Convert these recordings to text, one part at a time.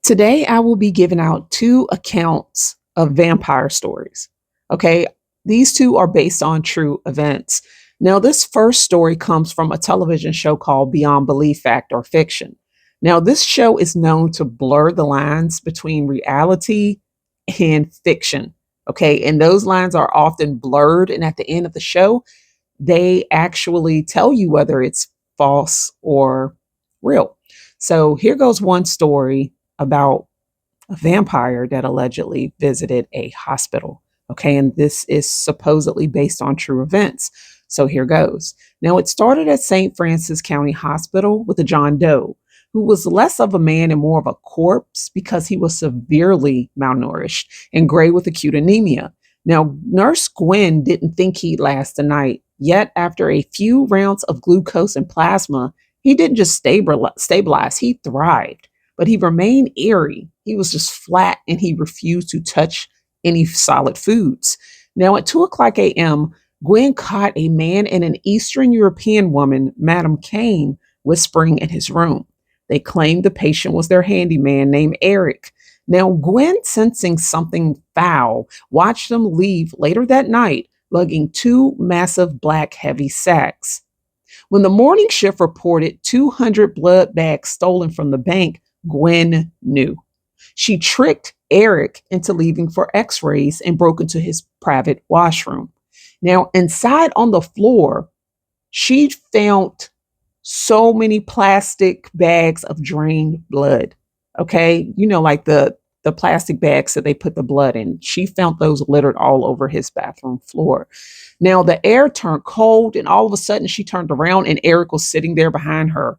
Today, I will be giving out two accounts of vampire stories. Okay, these two are based on true events. Now, this first story comes from a television show called Beyond Belief Fact or Fiction. Now, this show is known to blur the lines between reality and fiction. Okay, and those lines are often blurred. And at the end of the show, they actually tell you whether it's false or real. So, here goes one story about a vampire that allegedly visited a hospital. Okay, and this is supposedly based on true events. So here goes. Now, it started at St. Francis County Hospital with a John Doe who was less of a man and more of a corpse because he was severely malnourished and gray with acute anemia. Now, Nurse Gwen didn't think he'd last the night, yet, after a few rounds of glucose and plasma, he didn't just stabilize, he thrived, but he remained airy. He was just flat and he refused to touch any solid foods. Now, at 2 o'clock a.m., Gwen caught a man and an Eastern European woman, Madame Kane, whispering in his room. They claimed the patient was their handyman named Eric. Now, Gwen, sensing something foul, watched them leave later that night, lugging two massive black heavy sacks. When the morning shift reported 200 blood bags stolen from the bank, Gwen knew. She tricked Eric into leaving for x rays and broke into his private washroom. Now, inside on the floor, she found so many plastic bags of drained blood. Okay. Like the plastic bags that they put the blood in. She found those littered all over his bathroom floor. Now, the air turned cold, and all of a sudden she turned around and Eric was sitting there behind her.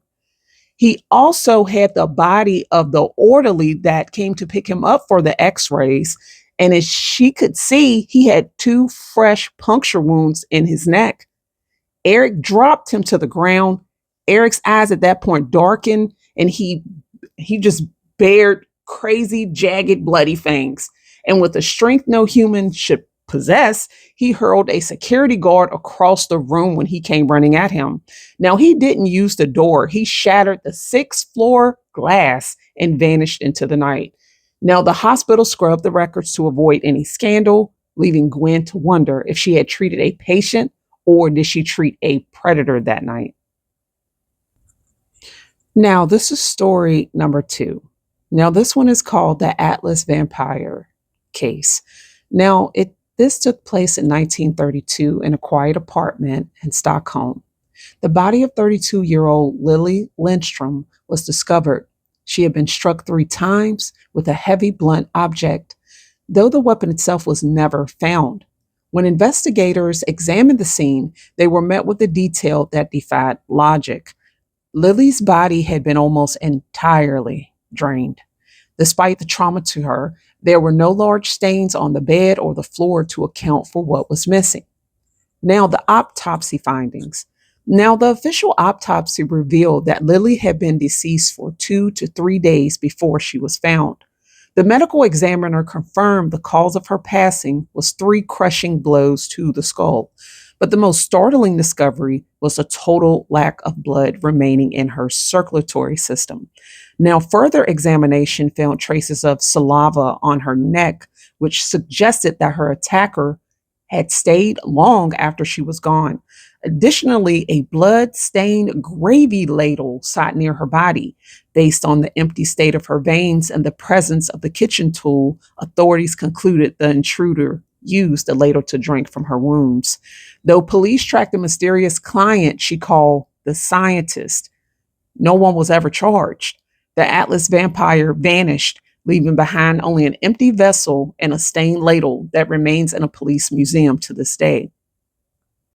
He also had the body of the orderly that came to pick him up for the x rays. And as she could see, he had two fresh puncture wounds in his neck. Eric dropped him to the ground. Eric's eyes at that point darkened, and he just bared crazy, jagged, bloody fangs. And with a strength no human should possess, he hurled a security guard across the room when he came running at him. Now, he didn't use the door. He shattered the sixth floor glass and vanished into the night. Now, the hospital scrubbed the records to avoid any scandal, leaving Gwen to wonder if she had treated a patient or did she treat a predator that night. Now, this is story number two. Now, this one is called the Atlas Vampire Case. Now, this took place in 1932 in a quiet apartment in Stockholm. The body of 32-year-old Lily Lindstrom was discovered. She had been struck 3 times with a heavy blunt object, though the weapon itself was never found. When investigators examined the scene, they were met with a detail that defied logic. Lily's body had been almost entirely drained. Despite the trauma to her, there were no large stains on the bed or the floor to account for what was missing. Now, the autopsy findings. Now, the official autopsy revealed that Lily had been deceased for 2 to 3 days before she was found. The medical examiner confirmed the cause of her passing was 3 crushing blows to the skull. But the most startling discovery was a total lack of blood remaining in her circulatory system. Now, further examination found traces of saliva on her neck, which suggested that her attacker had stayed long after she was gone. Additionally, a blood-stained gravy ladle sat near her body. Based on the empty state of her veins and the presence of the kitchen tool, authorities concluded the intruder used the ladle to drink from her wounds. Though police tracked a mysterious client she called the scientist, no one was ever charged. The Atlas vampire vanished, leaving behind only an empty vessel and a stained ladle that remains in a police museum to this day.